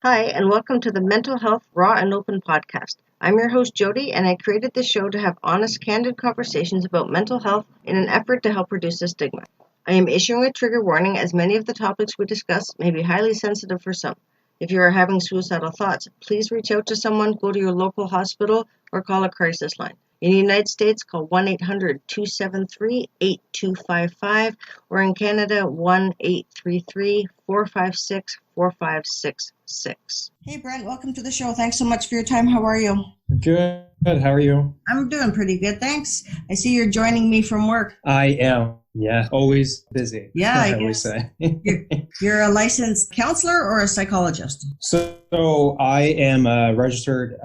Hi, and welcome to the Mental Health Raw and Open podcast. I'm your host, Jody, and I created this show to have honest, candid conversations about mental health in an effort to help reduce the stigma. I am issuing a trigger warning as many of the topics we discuss may be highly sensitive for some. If you are having suicidal thoughts, please reach out to someone, go to your local hospital, or call a crisis line. In the United States, call 1-800-273-8255, or in Canada, 1-833-456-4566. Hey, Brent, welcome to the show. Thanks so much for your time. How are you? Good. How are you? I'm doing pretty good, thanks. I see you're joining me from work. I am. Yeah, always busy. Yeah, I always guess. say. You're a licensed counselor or a psychologist? So I am a registered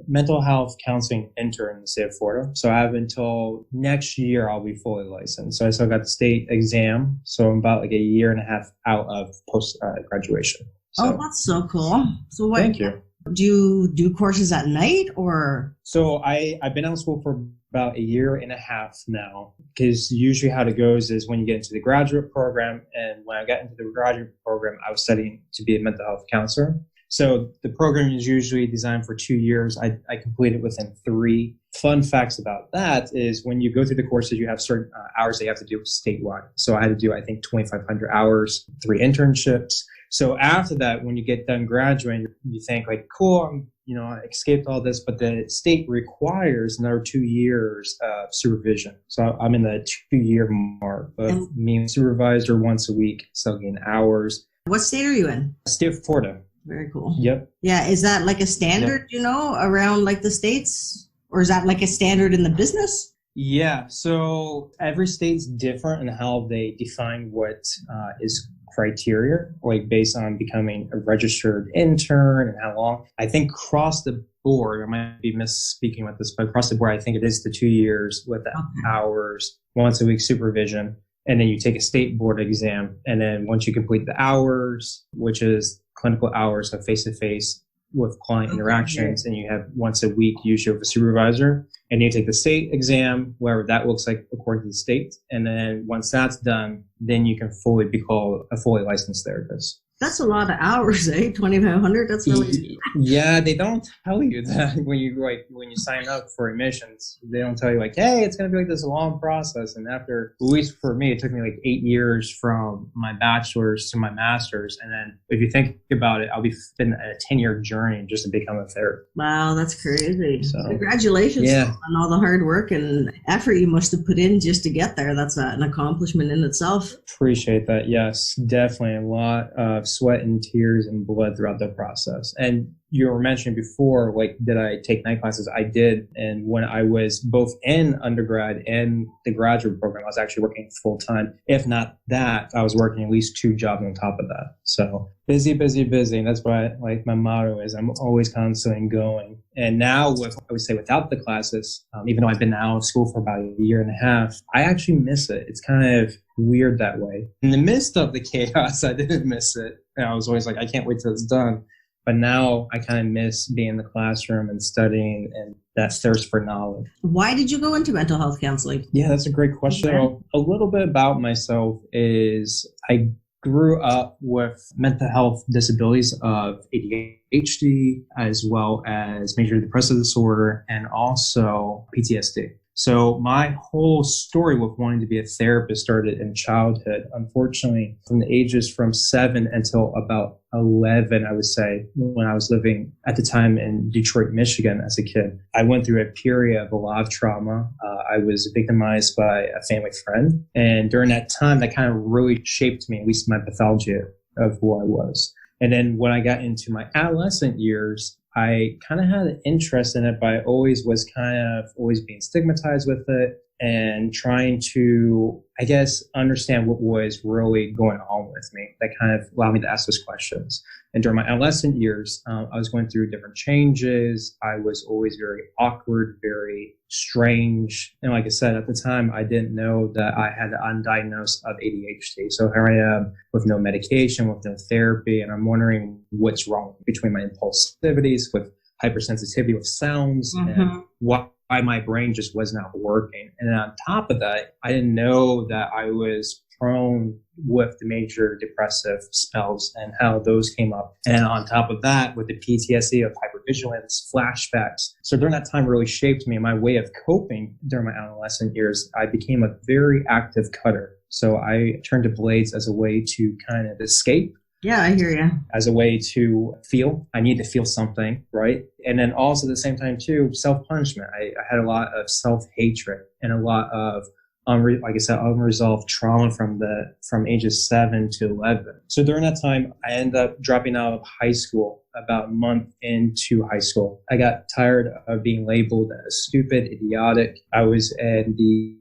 mental health counseling intern in the state of Florida. So I have until next year I'll be fully licensed. So I still got the state exam. So I'm about like a year and a half out of post graduation. So, oh, that's so cool. So what? Thank you. Do you do courses at night or? So I've been out of school for about a year and a half now, because usually how it goes is when you get into the graduate program, and when I got into the graduate program, I was studying to be a mental health counselor. So the program is usually designed for 2 years. I completed within 3. Fun facts about that is when you go through the courses, you have certain hours that you have to do statewide. So I had to do, I think, 2,500 hours, 3 internships. So after that, when you get done graduating, you think like, cool, I escaped all this, but the state requires another 2 years of supervision. So I'm in the 2-year mark of being supervisor once a week, so getting hours. What state are you in? State of Florida. Very cool. Yep. Yeah. Is that like a standard, around like the states? Or is that like a standard in the business? Yeah. So every state's different in how they define what is criteria, like based on becoming a registered intern and how long. I think across the board, I might be misspeaking with this, but across the board, I think it is the 2 years with the hours, once a week supervision. And then you take a state board exam. And then once you complete the hours, which is clinical hours of face-to-face with client interactions, and you have once a week usually with a supervisor, and you take the state exam, wherever that looks like according to the state. And then once that's done, then you can fully be called a fully licensed therapist. That's a lot of hours, 2,500. That's really yeah. They don't tell you that when you sign up for admissions. They don't tell you like, hey, it's going to be like this long process. And after, at least for me, it took me like 8 years from my bachelor's to my master's. And then if you think about it, I'll be been a 10-year journey just to become a therapist. Wow, that's crazy! So, congratulations on all the hard work and effort you must have put in just to get there. That's an accomplishment in itself. Appreciate that. Yes, definitely a lot of sweat and tears and blood throughout the process. And you were mentioning before, like, did I take night classes? I did. And when I was both in undergrad and the graduate program, I was actually working full time. If not that, I was working at least 2 jobs on top of that. So busy. And that's why like my motto is I'm always constantly going. And now I would say without the classes, even though I've been out of school for about a year and a half, I actually miss it. It's kind of weird that way. In the midst of the chaos, I didn't miss it. And I was always like, I can't wait till it's done. But now I kind of miss being in the classroom and studying and that thirst for knowledge. Why did you go into mental health counseling? Yeah, that's a great question. Okay. A little bit about myself is I grew up with mental health disabilities of ADHD, as well as major depressive disorder, and also PTSD. So my whole story with wanting to be a therapist started in childhood. Unfortunately, from the ages from 7 until about 11, I would say, when I was living at the time in Detroit, Michigan as a kid, I went through a period of a lot of trauma. I was victimized by a family friend. And during that time, that kind of really shaped me, at least my pathology of who I was. And then when I got into my adolescent years, I kind of had an interest in it, but I always was always being stigmatized with it and trying to, I guess, understand what was really going on with me. That kind of allowed me to ask those questions. And during my adolescent years, I was going through different changes. I was always very awkward, very strange. And like I said, at the time, I didn't know that I had an undiagnosed of ADHD. So here I am with no medication, with no therapy, and I'm wondering what's wrong between my impulsivities, with hypersensitivity with sounds, and why my brain just was not working. And then on top of that, I didn't know that I was prone with the major depressive spells and how those came up. And on top of that, with the PTSD of hypervigilance, flashbacks. So during that time really shaped me. My way of coping during my adolescent years, I became a very active cutter. So I turned to blades as a way to kind of escape. Yeah, I hear you. As a way to feel. I need to feel something, right? And then also at the same time too, self-punishment. I had a lot of self-hatred and a lot of like I said, unresolved trauma from ages 7 to 11. So during that time, I ended up dropping out of high school about a month into high school. I got tired of being labeled as stupid, idiotic. I was in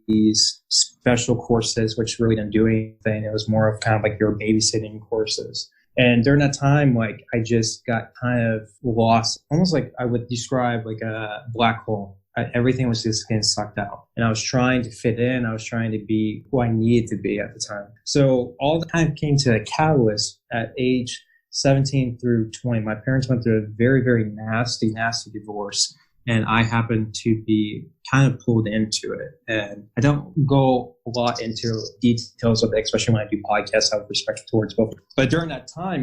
these special courses, which really didn't do anything. It was more of kind of like your babysitting courses. And during that time, like I just got kind of lost, almost like I would describe like a black hole. Everything was just getting sucked out. And I was trying to fit in. I was trying to be who I needed to be at the time. So all the time came to a catalyst at age 17 through 20. My parents went through a very, very nasty divorce. And I happened to be kind of pulled into it. And I don't go a lot into details of it, especially when I do podcasts out of respect towards both. But during that time,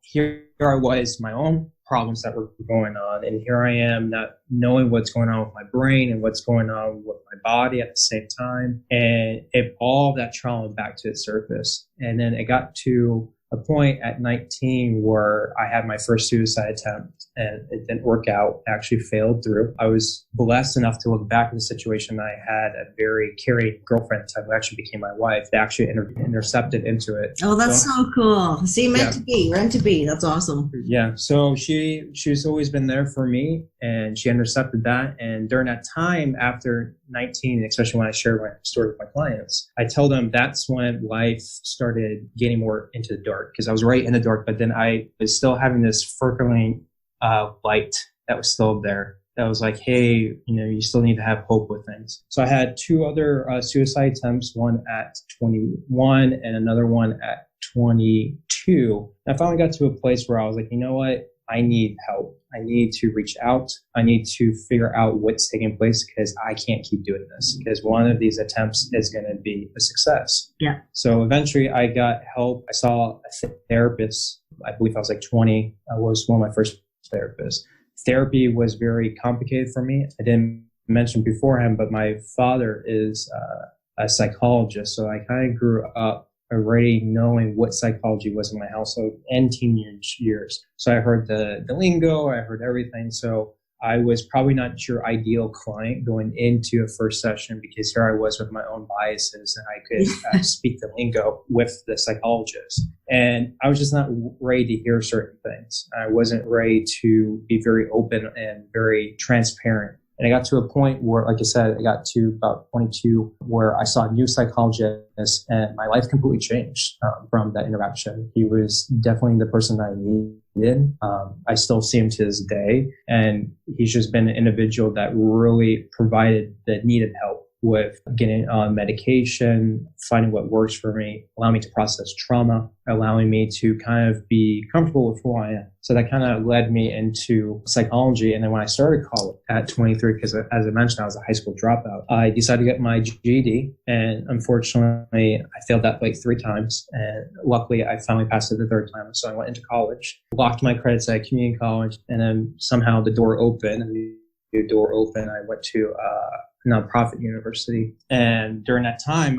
here I was, my own problems that were going on. And here I am not knowing what's going on with my brain and what's going on with my body at the same time. And it all that trauma back to the surface. And then it got to a point at 19 where I had my first suicide attempt and it didn't work out. I actually failed through. I was blessed enough to look back at the situation. I had a very caring girlfriend who actually became my wife. They actually intercepted into it. Oh, that's so cool. See, meant to be. That's awesome. Yeah. So she's always been there for me and she intercepted that. And during that time after 19, especially when I shared my story with my clients, I tell them that's when life started getting more into the dark, because I was right in the dark, but then I was still having this flickering light that was still there. That was like, hey, you still need to have hope with things. So I had 2 other suicide attempts, one at 21 and another one at 22. And I finally got to a place where I was like, you know what? I need help. I need to reach out. I need to figure out what's taking place because I can't keep doing this, because one of these attempts is going to be a success. Yeah. So eventually I got help. I saw a therapist. I believe I was like 20. I was one of my first therapists. Therapy was very complicated for me. I didn't mention beforehand, but my father is a psychologist. So I kind of grew up already knowing what psychology was in my household and teenage years. So I heard the lingo, I heard everything. So I was probably not your ideal client going into a first session, because here I was with my own biases and I could speak the lingo with the psychologist. And I was just not ready to hear certain things. I wasn't ready to be very open and very transparent. And I got to a point where, like I said, I got to about 22 where I saw a new psychologist and my life completely changed from that interaction. He was definitely the person that I needed. I still see him to this day. And he's just been an individual that really provided the needed help with getting on medication, finding what works for me, allowing me to process trauma, allowing me to kind of be comfortable with who I am. So that kind of led me into psychology. And then when I started college at 23, because as I mentioned, I was a high school dropout, I decided to get my GED. And unfortunately, I failed that like 3 times. And luckily, I finally passed it the 3rd time. So I went into college, locked my credits at community college, and then somehow the door opened. And the door opened, I went to nonprofit university. And during that time,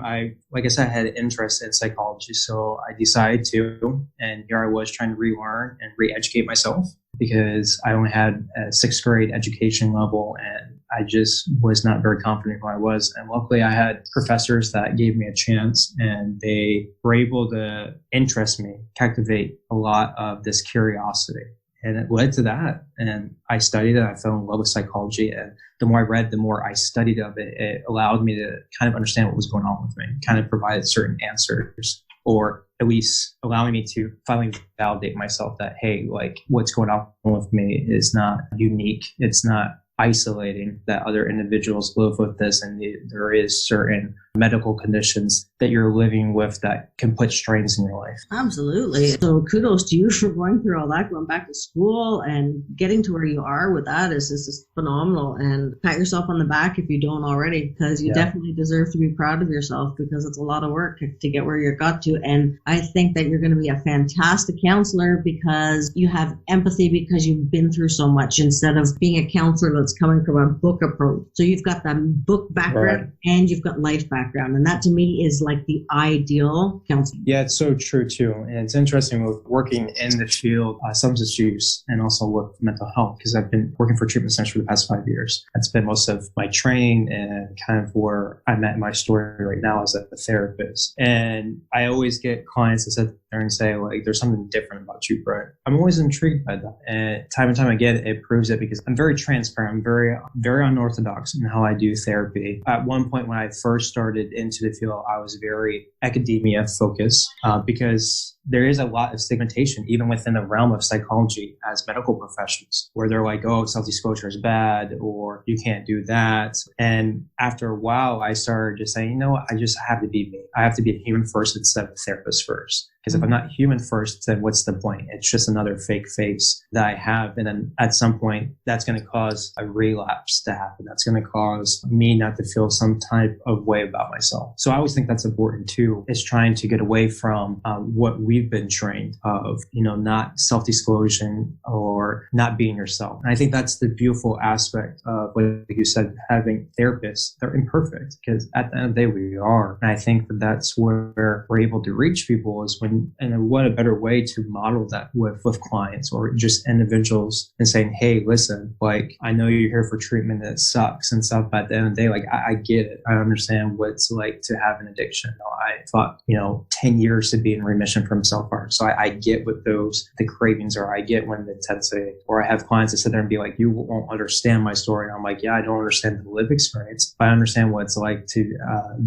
like I said, I had an interest in psychology. So I decided to, and here I was trying to relearn and re-educate myself, because I only had a 6th grade education level and I just was not very confident who I was. And luckily I had professors that gave me a chance and they were able to interest me, captivate a lot of this curiosity. And it led to that. And I studied it. I fell in love with psychology. And the more I read, the more I studied of it, it allowed me to kind of understand what was going on with me, kind of provided certain answers, or at least allowing me to finally validate myself that, hey, like what's going on with me is not unique. It's not isolating, that other individuals live with this. And there is certain medical conditions that you're living with that can put strains in your life. Absolutely. So kudos to you for going through all that, going back to school and getting to where you are with that is just phenomenal. And pat yourself on the back if you don't already, because you definitely deserve to be proud of yourself, because it's a lot of work to get where you got to. And I think that you're going to be a fantastic counselor because you have empathy, because you've been through so much, instead of being a counselor that's coming from a book approach. So you've got that book background and you've got life background. And that to me is like the ideal counselor. Yeah, it's so true too. And it's interesting with working in the field, substance use, and also with mental health, because I've been working for treatment centers for the past 5 years. That's been most of my training and kind of where I'm at in my story right now as a therapist. And I always get clients that sit there and say, like, there's something different about you, Brent. I'm always intrigued by that. And time again, it proves it because I'm very transparent. I'm very, very unorthodox in how I do therapy. At one point when I first started into the field, I was very academia focused because there is a lot of stigmatization even within the realm of psychology as medical professionals, where they're like, oh, self-disclosure is bad, or you can't do that. And after a while, I started just saying, you know what, I just have to be me. I have to be a human first instead of a therapist first. Because if I'm not human first, then what's the point? It's just another fake face that I have. And then at some point, that's going to cause a relapse to happen. That's going to cause me not to feel some type of way about myself. So I always think that's important too, is trying to get away from what we've been trained of, not self-disclosure or not being yourself. And I think that's the beautiful aspect of, like you said, having therapists. They're imperfect because at the end of the day, we are. And I think that that's where we're able to reach people is when, and what a better way to model that with clients or just individuals and saying, hey, listen, like, I know you're here for treatment and it sucks and stuff, but at the end of the day, like, I get it. I understand what it's like to have an addiction. I thought, 10 years to be in remission from self-harm. So I get what the cravings are. I get when the intensity, or I have clients that sit there and be like, you won't understand my story. And I'm like, yeah, I don't understand the lived experience, but I understand what it's like to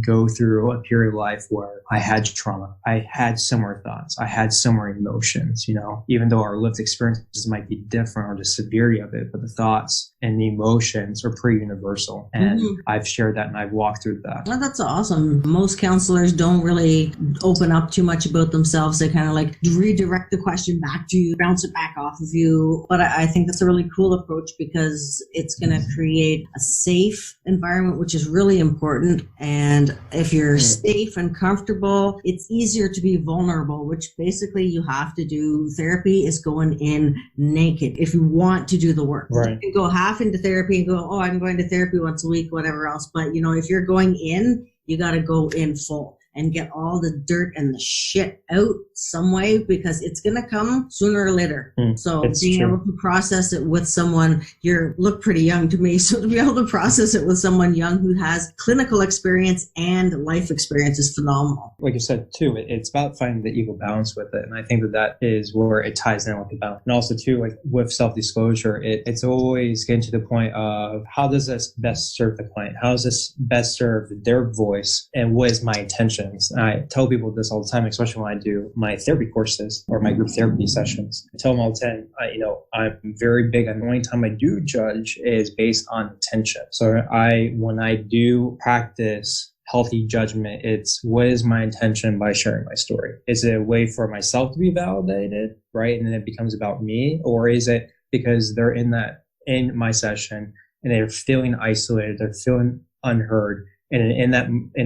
go through a period of life where I had trauma. I had similar thoughts. I had similar emotions, even though our lived experiences might be different or the severity of it, but the thoughts and the emotions are pretty universal. And I've shared that and I've walked through that. Well, that's awesome. Most counselors don't really open up too much about themselves. They kind of like redirect the question back to you, bounce it back off of you. But I think that's a really cool approach because it's going to create a safe environment, which is really important. And if you're safe and comfortable, it's easier to be vulnerable, which basically you have to do. Therapy is going in naked if you want to do the work. Right. You can go half into therapy and go, oh, I'm going to therapy once a week, whatever else. But, if you're going in, you got to go in full and get all the dirt and the shit out some way because it's going to come sooner or later. So being able to process it with someone, you look pretty young to me. So to be able to process it with someone young who has clinical experience and life experience is phenomenal. Like you said, too, it's about finding the equal balance with it. And I think that is where it ties in with the balance. And also, too, like with self-disclosure, it's always getting to the point of how does this best serve the client? How does this best serve their voice? And what is my intention? And I tell people this all the time, especially when I do my therapy courses or my group therapy sessions. I tell them all the time, I'm very big on the only time I do judge is based on intention. So when I do practice healthy judgment, it's what is my intention by sharing my story? Is it a way for myself to be validated, right? And then it becomes about me, or is it because they're in my session and they're feeling isolated, they're feeling unheard? And in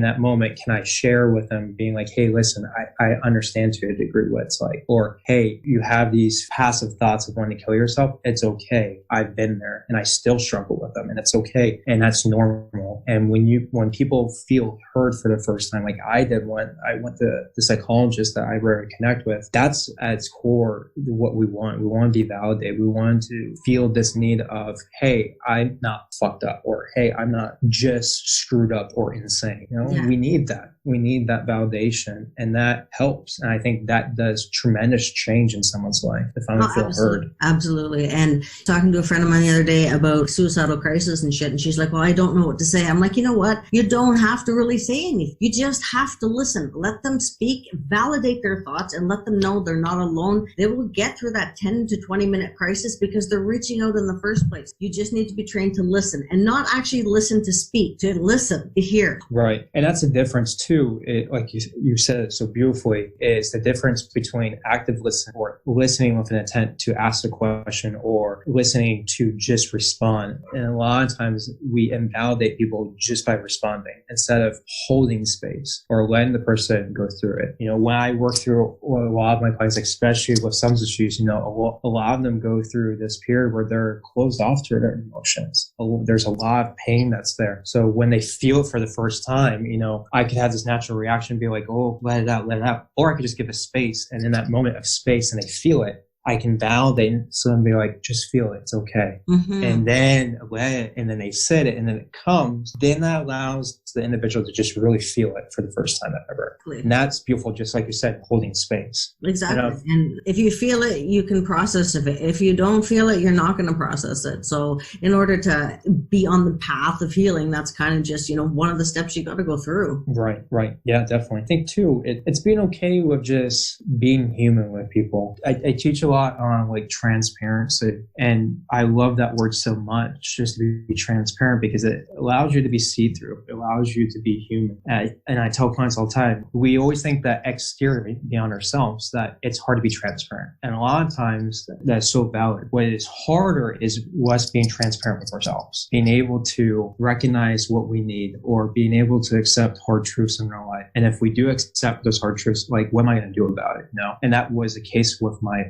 that moment, can I share with them being like, hey, listen, I understand to a degree what it's like. Or, hey, you have these passive thoughts of wanting to kill yourself. It's okay. I've been there and I still struggle with them and it's okay. And that's normal. And when people feel heard for the first time, like I did when I went to the psychologist that I rarely connect with, that's at its core what we want. We want to be validated. We want to feel this need of, hey, I'm not fucked up, or hey, I'm not just screwed up or insane. We need that. We need that validation, and that helps. And I think that does tremendous change in someone's life to finally feel heard. Absolutely. And talking to a friend of mine the other day about suicidal crisis and shit, and she's like, well, I don't know what to say. I'm like, you know what? You don't have to really say anything. You just have to listen. Let them speak, validate their thoughts, and let them know they're not alone. They will get through that 10 to 20 minute crisis because they're reaching out in the first place. You just need to be trained to listen and not actually listen to speak, to listen. hear. Right. And that's the difference too. Like you said it so beautifully, is the difference between active listening or listening with an intent to ask a question or listening to just respond. And a lot of times we invalidate people just by responding instead of holding space or letting the person go through it. When I work through a lot of my clients, especially with substance use, a lot of them go through this period where they're closed off to their emotions. There's a lot of pain that's there. So when they feel it for the first time, I could have this natural reaction, be like, oh, let it out. Or I could just give a space. And in that moment of space and they feel it, I can validate so then be like, just feel it. It's okay. Mm-hmm. And then let it, and then they said it, and then it comes. Then that allows the individual to just really feel it for the first time ever. And that's beautiful, just like you said, holding space. Exactly. And if you feel it, you can process it. If you don't feel it, you're not going to process it. So in order to be on the path of healing, that's kind of just, one of the steps you got to go through. Right. Yeah, definitely. I think too, it's being okay with just being human with people. I teach a lot on like transparency, and I love that word so much, just to be transparent, because it allows you to be see-through. It allows you to be human. And I tell clients all the time, we always think that exteriorly beyond ourselves, that it's hard to be transparent. And a lot of times that's so valid. What is harder is us being transparent with ourselves, being able to recognize what we need, or being able to accept hard truths in our life. And if we do accept those hard truths, like, what am I going to do about it? And that was the case with my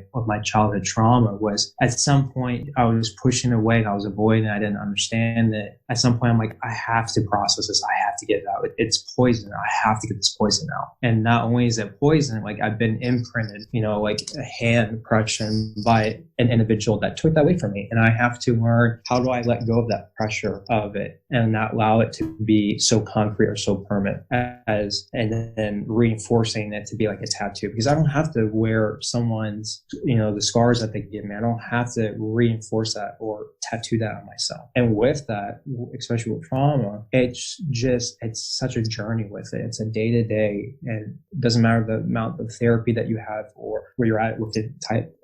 childhood trauma. Was at some point I was pushing away, I was avoiding it, I didn't understand it. At some point I'm like, I have to process this, I have to get it out. It's poison, I have to get this poison out. And not only is it poison, like I've been imprinted, like a hand impression by an individual that took that away from me. And I have to learn, how do I let go of that pressure of it and not allow it to be so concrete or so permanent, and then reinforcing it to be like a tattoo, because I don't have to wear someone's, the scars that they give me. I don't have to reinforce that or tattoo that on myself. And with that, especially with trauma, it's such a journey with it. It's a day-to-day, and it doesn't matter the amount of therapy that you have or where you're at with the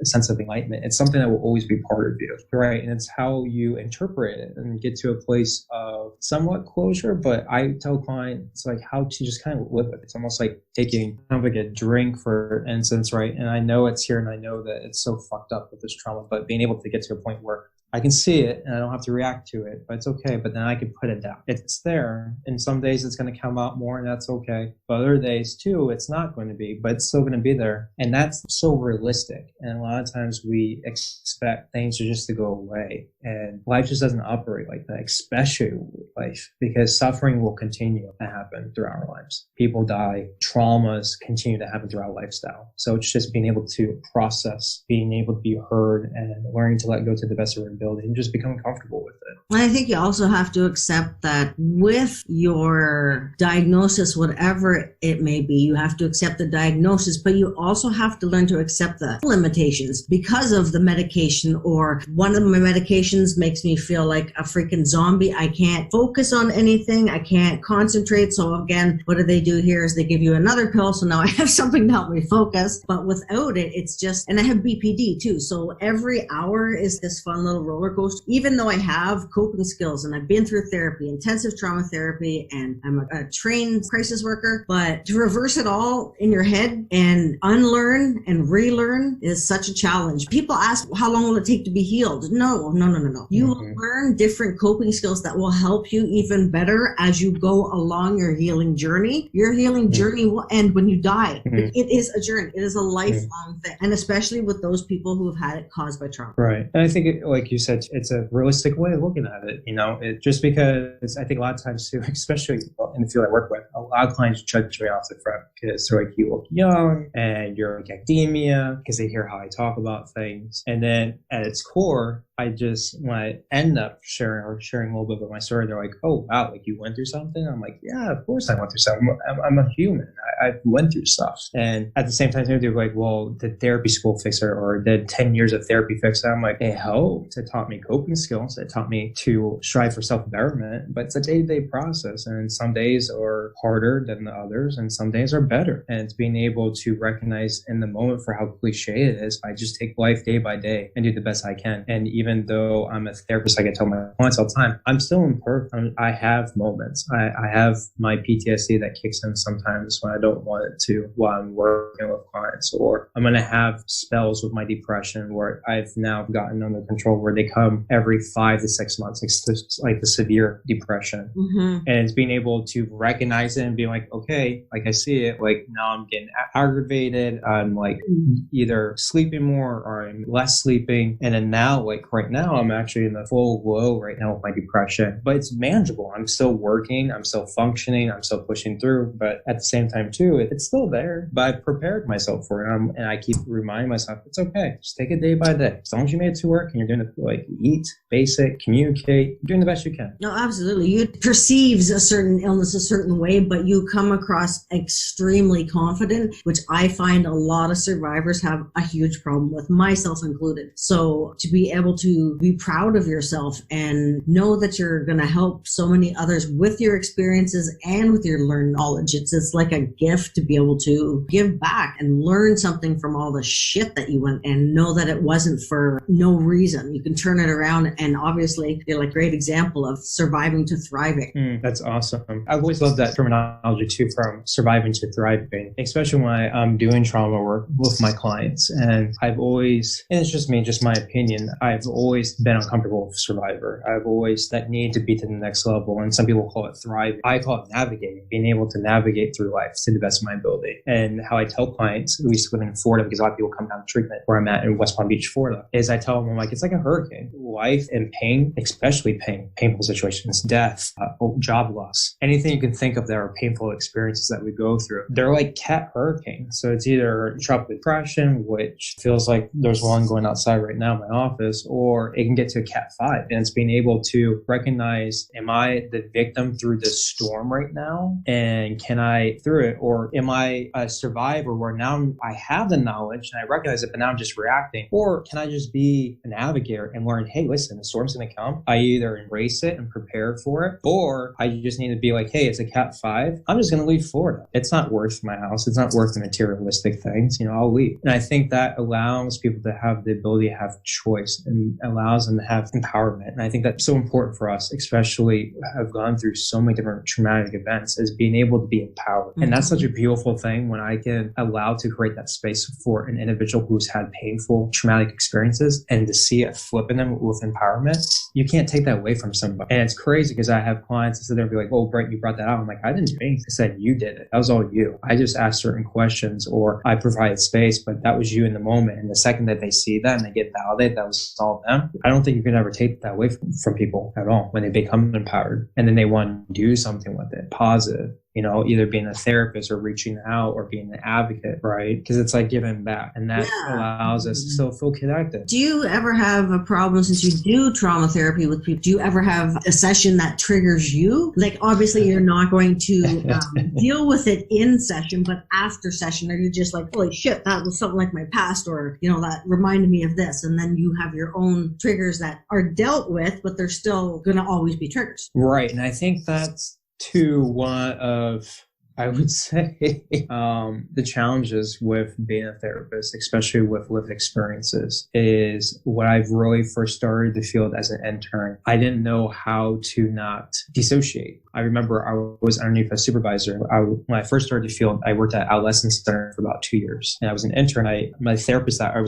sense of enlightenment. It's something that will always be part of you, right? And it's how you interpret it and get to a place of somewhat closure. But I tell clients like how to just kind of live with it. It's almost like taking kind of like a drink, for instance, right? And I know it's here, and I know that it's so fucked up with this trauma, but being able to get to a point where I can see it and I don't have to react to it, but it's okay. But then I can put it down. It's there. And some days it's going to come out more, and that's okay. But other days too, it's not going to be, but it's still going to be there. And that's so realistic. And a lot of times we expect things to go away. And life just doesn't operate like that, especially life, because suffering will continue to happen throughout our lives. People die, traumas continue to happen throughout lifestyle. So it's just being able to process, being able to be heard, and learning to let go to the best of our ability and just become comfortable with it. And I think you also have to accept that with your diagnosis, whatever it may be, you have to accept the diagnosis, but you also have to learn to accept the limitations because of the medication, or one of my medications makes me feel like a freaking zombie. I can't focus on anything. I can't concentrate. So again, what do they do here is they give you another pill. So now I have something to help me focus, but without it, it's just, and I have BPD too. So every hour is this fun little roller coaster. Even though I have coping skills and I've been through therapy, intensive trauma therapy, and I'm a trained crisis worker, but to reverse it all in your head and unlearn and relearn is such a challenge. People ask, how long will it take to be healed? No. You will learn different coping skills that will help you even better as you go along your healing journey. Your healing journey will end when you die. It is a journey. It is a lifelong thing. And especially with those people who have had it caused by trauma. Right. And I think, like you said, it's a realistic way of looking at it. Just because I think a lot of times too, especially in the field I work with, a lot of clients judge me off the front because they're like, you look young and you're like academia, because they hear how I talk about things. And then at its core, when I end up sharing a little bit of my story, they're like, oh, wow, like you went through something? I'm like, yeah, of course I went through something. I'm a human. I went through stuff. And at the same time, they're like, well, did therapy school fix it? Or did 10 years of therapy fix it? I'm like, it helped. It taught me coping skills. It taught me to strive for self-betterment. But it's a day-to-day process. And some days are harder than the others, and some days are better. And it's being able to recognize in the moment, for how cliche it is, I just take life day by day and do the best I can. And even even though I'm a therapist, like I tell my clients all the time, I'm still imperfect. I have moments. I have my PTSD that kicks in sometimes when I don't want it to while I'm working with clients, or I'm going to have spells with my depression where I've now gotten under control where they come every 5 to 6 months, like the severe depression. And it's being able to recognize it and be like, okay, like I see it, like now I'm getting aggravated. I'm like either sleeping more or I'm less sleeping. And then now, like right now, I'm actually in the full glow right now with my depression, but it's manageable. I'm still working. I'm still functioning. I'm still pushing through. But at the same time, too, it's still there. But I've prepared myself for it. And I keep reminding myself, it's okay. Just take it day by day. As long as you made it to work and you're doing it, like eat, basic, communicate, you're doing the best you can. No, absolutely. You perceives a certain illness a certain way, but you come across extremely confident, which I find a lot of survivors have a huge problem with, myself included. So to be able to be proud of yourself and know that you're going to help so many others with your experiences and with your learned knowledge, it's like a gift to be able to give back and learn something from all the shit that you went and know that it wasn't for no reason. You can turn it around, and obviously you're like a great example of surviving to thriving. That's awesome. I've always loved that terminology too, from surviving to thriving, especially when I'm doing trauma work with my clients. And I've always, and it's just me, just my opinion, I've always been uncomfortable with survivor. I've always that need to be to the next level. And some people call it thriving. I call it navigating, being able to navigate through life to the best of my ability. And how I tell clients, at least within Florida, because a lot of people come down to treatment where I'm at in West Palm Beach, Florida, is I tell them, I'm like, it's like a hurricane. Life and pain, especially pain, painful situations, death, job loss, anything you can think of that are painful experiences that we go through. They're like cat hurricanes. So it's either tropical depression, which feels like there's one going outside right now in my office, or it can get to a cat 5. And it's being able to recognize, am I the victim through this storm right now? And can I through it? Or am I a survivor where now I have the knowledge and I recognize it, but now I'm just reacting? Or can I just be a navigator and learn, hey, listen, the storm's going to come. I either embrace it and prepare for it, or I just need to be like, hey, it's a cat 5. I'm just going to leave Florida. It's not worth my house. It's not worth the materialistic things. I'll leave. And I think that allows people to have the ability to have choice and allows them to have empowerment. And I think that's so important for us, especially have gone through so many different traumatic events, is being able to be empowered. And that's such a beautiful thing when I can allow to create that space for an individual who's had painful traumatic experiences and to see it flip in them with empowerment. You can't take that away from somebody. And it's crazy because I have clients that sit there and be like, oh, Brent, you brought that out. I'm like, I didn't do anything. I said, you did it. That was all you. I just asked certain questions or I provided space, but that was you in the moment. And the second that they see that and they get validated, that was all them. I don't think you can ever take that away from people at all when they become empowered and then they want to do something with it positive. Either being a therapist or reaching out or being an advocate, right? Because it's like giving back, and that allows us to still feel connected. Do you ever have a problem, since you do trauma therapy with people, do you ever have a session that triggers you? Like, obviously you're not going to deal with it in session, but after session, are you just like, holy shit, that was something like my past, or, that reminded me of this. And then you have your own triggers that are dealt with, but they're still going to always be triggers. Right. And I think that's one of, I would say, the challenges with being a therapist, especially with lived experiences, is when I've really first started the field as an intern, I didn't know how to not dissociate. I remember I was underneath a supervisor. When I first started the field, I worked at Adolescence Center for about 2 years. And I was an intern. My therapist that I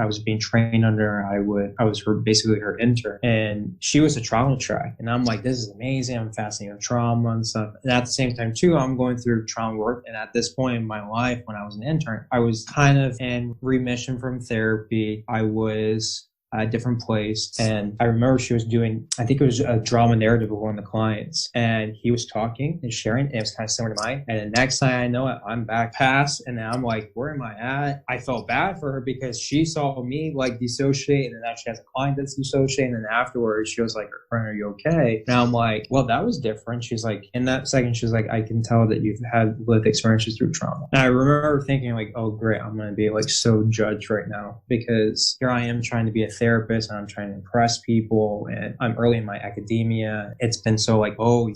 was being trained under, I was basically her intern. And she was a trauma track. And I'm like, this is amazing. I'm fascinated with trauma and stuff. And at the same time, too, I'm going through trauma work. And at this point in my life, when I was an intern, I was kind of in remission from therapy. I was a different place. And I remember she was doing, I think it was a drama narrative with one of the clients. And he was talking and sharing, and it was kind of similar to mine. And the next time I know it, I'm back past. And I'm like, where am I at? I felt bad for her because she saw me like dissociate. And then now she has a client that's dissociating. And then afterwards, she was like, are you okay? And I'm like, well, that was different. She's like, in that second, she's like, I can tell that you've had lived experiences through trauma. And I remember thinking like, oh, great. I'm going to be like so judged right now because here I am trying to be a therapist and I'm trying to impress people and I'm early in my academia. It's been so like, oh,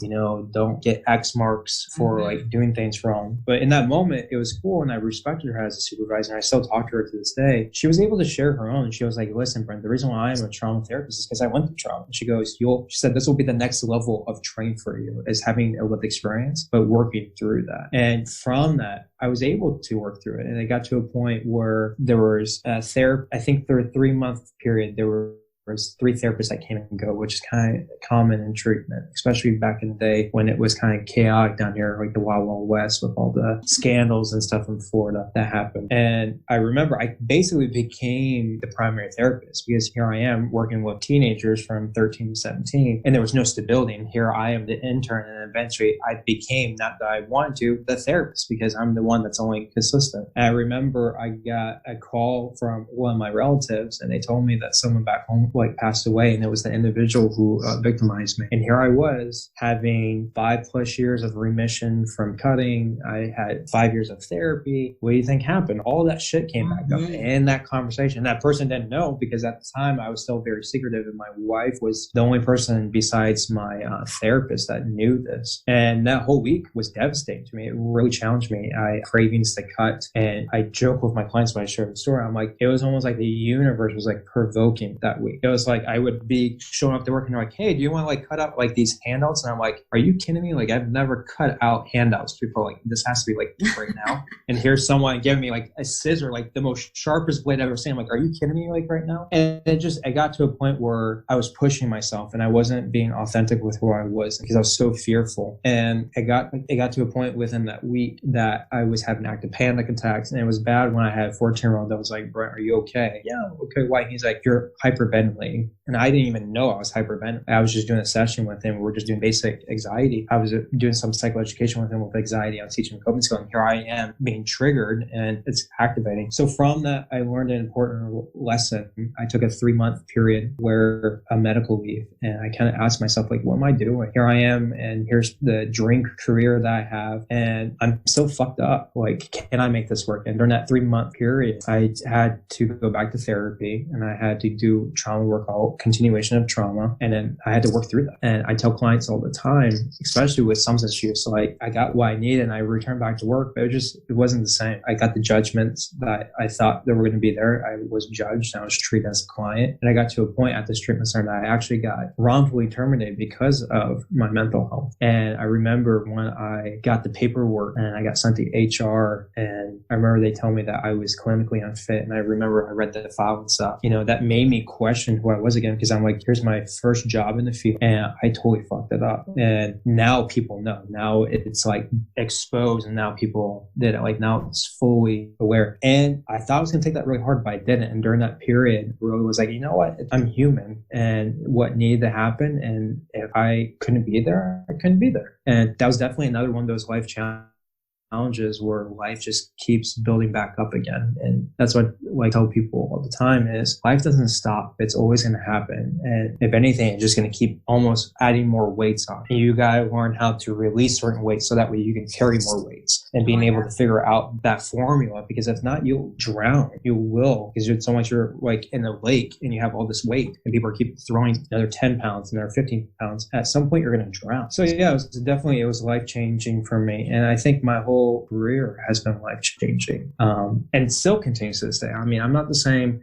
don't get X marks for like doing things wrong. But in that moment, it was cool and I respected her as a supervisor. And I still talk to her to this day. She was able to share her own. She was like, listen, Brent, the reason why I'm a trauma therapist is because I went through trauma. And she goes, she said, this will be the next level of training for you, is having a lived experience, but working through that. And from that, I was able to work through it. And it got to a point where there was a therapy, I think through a 3-month period, there was 3 therapists that came and go, which is kind of common in treatment, especially back in the day when it was kind of chaotic down here, like the Wild Wild West with all the scandals and stuff in Florida that happened. And I remember I basically became the primary therapist because here I am working with teenagers from 13 to 17 and there was no stability. And here I am the intern, and eventually I became, not that I wanted to, the therapist because I'm the one that's only consistent. And I remember I got a call from one of my relatives and they told me that someone back home like passed away, and it was the individual who victimized me. And here I was having 5+ years of remission from cutting. I had 5 years of therapy. What do you think happened? All that shit came back up in that conversation. That person didn't know because at the time I was still very secretive, and my wife was the only person besides my therapist that knew this. And that whole week was devastating to me. It really challenged me. I had cravings to cut, and I joke with my clients when I share the story. I'm like, it was almost like the universe was like provoking that week. It was like I would be showing up to work and they're like, hey, do you want to like cut out like these handouts? And I'm like, are you kidding me? Like I've never cut out handouts before. Like this has to be like right now. And here's someone giving me like a scissor, like the most sharpest blade I've ever seen. I'm like, are you kidding me? Like right now? And it got to a point where I was pushing myself and I wasn't being authentic with who I was because I was so fearful. And it got to a point within that week that I was having active panic attacks, and it was bad when I had a 14-year-old that was like, Brent, are you okay? Yeah, okay. Why? He's like, you're hyperventilating. And I didn't even know I was hyperventilating. I was just doing a session with him. We were just doing basic anxiety. I was doing some psychoeducation with him with anxiety. I was teaching him coping skills, and here I am being triggered and it's activating. So from that, I learned an important lesson. I took a 3-month period where a medical leave, and I kind of asked myself, like, what am I doing? Here I am, and here's the dream career that I have, and I'm so fucked up. Like, can I make this work? And during that 3-month period, I had to go back to therapy, and I had to do trauma work, all continuation of trauma, and then I had to work through that. And I tell clients all the time, especially with substance use, like I got what I needed and I returned back to work, but it wasn't the same. I got the judgments that I thought that were going to be there. I was judged. I was treated as a client. And I got to a point at this treatment center that I actually got wrongfully terminated because of my mental health. And I remember when I got the paperwork and I got sent to HR, and I remember they told me that I was clinically unfit. And I remember I read the file and stuff, that made me question who I was again, because I'm like, here's my first job in the field and I totally fucked it up. And now people know. Now it's like exposed, and now people did it. Like now it's fully aware. And I thought I was going to take that really hard, but I didn't. And during that period, really was like, you know what? I'm human, and what needed to happen. And if I couldn't be there, I couldn't be there. And that was definitely another one of those life challenges where life just keeps building back up again. And that's what I tell people all the time is life doesn't stop. It's always going to happen. And if anything, it's just going to keep almost adding more weights on. And you got to learn how to release certain weights so that way you can carry more weights, and being able to figure out that formula, because if not, you'll drown. You will, because it's so much, you're like in a lake and you have all this weight and people keep throwing another 10 pounds, another 15 pounds. At some point you're going to drown. So yeah, it was life-changing for me. And I think my whole career has been life-changing, and still continues to this day. I mean, I'm not the same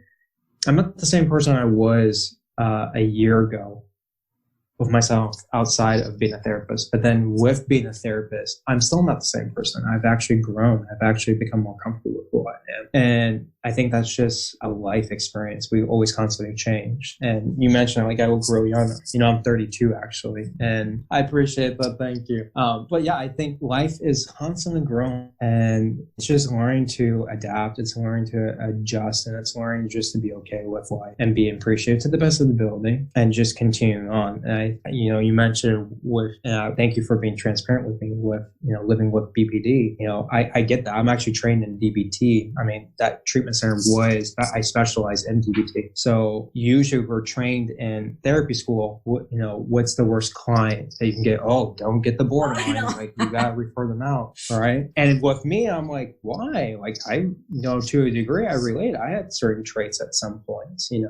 person I was a year ago with myself outside of being a therapist. But then with being a therapist, I'm still not the same person. I've actually grown. I've actually become more comfortable with who I am. And I think that's just a life experience. We always constantly change. And you mentioned like I will grow young. I'm 32 actually, and I appreciate that. Thank you. But yeah, I think life is constantly growing, and it's just learning to adapt. It's learning to adjust, and it's learning just to be okay with life and be appreciative to the best of the ability and just continuing on. And I You mentioned with, thank you for being transparent with me with, living with BPD. I get that. I'm actually trained in DBT. I mean, that treatment center I specialize in DBT. So usually we're trained in therapy school. What's the worst client that you can get? Oh, don't get the borderline. Like, you got to refer them out. All right. And with me, I'm like, why? Like, to a degree, I relate. I had certain traits at some points, and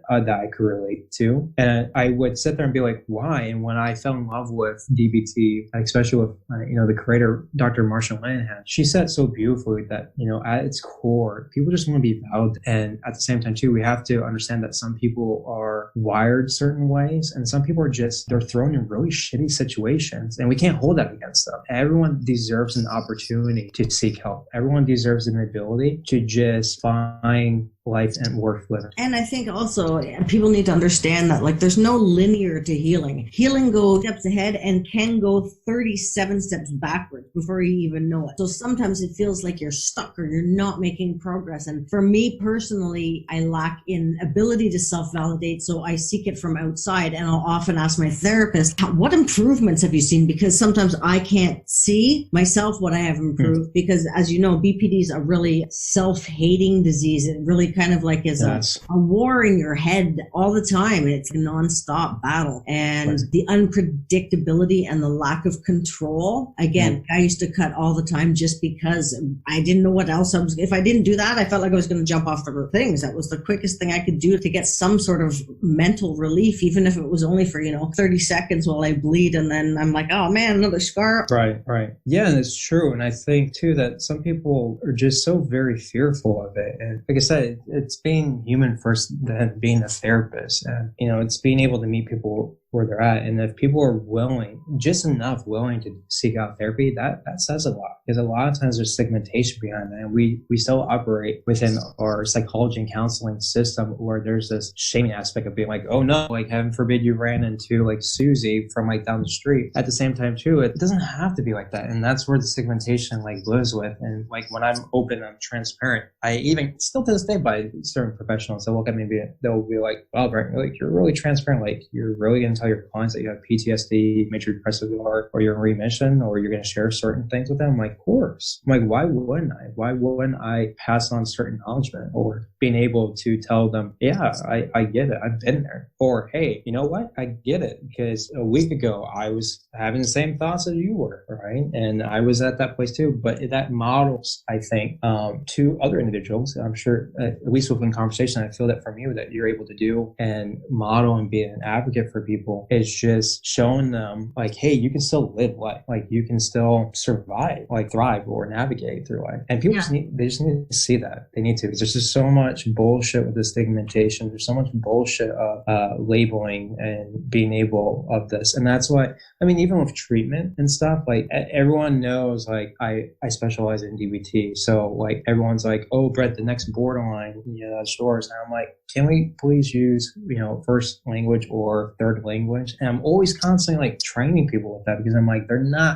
that I could relate to. And I would sit there and be like, why? And when I fell in love with DBT, especially with, the creator, Dr. Marsha Linehan, she said so beautifully that, at its core, people just want to be valued. And at the same time, too, we have to understand that some people are wired certain ways and some people are they're thrown in really shitty situations, and we can't hold that against them. Everyone deserves an opportunity to seek help. Everyone deserves an ability to just find life and worth living. And I think also people need to understand that, like, there's no linear to healing. Healing goes steps ahead and can go 37 steps backwards before you even know it. So sometimes it feels like you're stuck or you're not making progress. And for me personally, I lack in ability to self-validate, so I seek it from outside. And I'll often ask my therapist, what improvements have you seen? Because sometimes I can't see myself what I have improved, because as you know, BPD is a really self-hating disease. It really kind of like is a war in your head all the time. It's a nonstop battle, and the unpredictability and the lack of control. Again, I used to cut all the time just because I didn't know what else if I didn't do that, I felt like I was going to jump off the things. That was the quickest thing I could do to get some sort of mental relief, even if it was only for, 30 seconds while I bleed. And then I'm like, oh man, another scar. Right. Yeah, and it's true. And I think too that some people are just so very fearful of it. And like I said, it's being human first, then being a therapist, and it's being able to meet people where they're at. And if people are willing to seek out therapy, that says a lot, because a lot of times there's stigmatization behind that, and we still operate within our psychology and counseling system where there's this shaming aspect of being like, oh no, like heaven forbid you ran into like Susie from like down the street. At the same time too, it doesn't have to be like that, and that's where the stigmatization like lives with. And like when I'm open, I'm transparent, I even still to this day by certain professionals, they'll look at me and they'll be like, wow, Brent, like you're really transparent, like you're really going to tell your clients that you have PTSD, major depressive disorder, or you're in remission, or you're going to share certain things with them. I'm like, of course. I'm like, why wouldn't I? Why wouldn't I pass on certain acknowledgement, or being able to tell them, yeah, I get it, I've been there, or hey, you know what, I get it, because a week ago I was having the same thoughts as you were, right? And I was at that place too. But that models, I think, to other individuals, I'm sure, at least within conversation, I feel that from you that you're able to do and model and be an advocate for people, is just showing them like, hey, you can still live life, like you can still survive, like thrive or navigate through life. And people just need to see that. They need to, because there's just so much bullshit with the stigmatization. There's so much bullshit of labeling and being able of this. And that's why, I mean, even with treatment and stuff, like everyone knows, like I specialize in DBT. So like everyone's like, oh, Brett, the next borderline, that's yours. And I'm like, can we please use, first language or third language? And I'm always constantly like training people with that, because I'm like,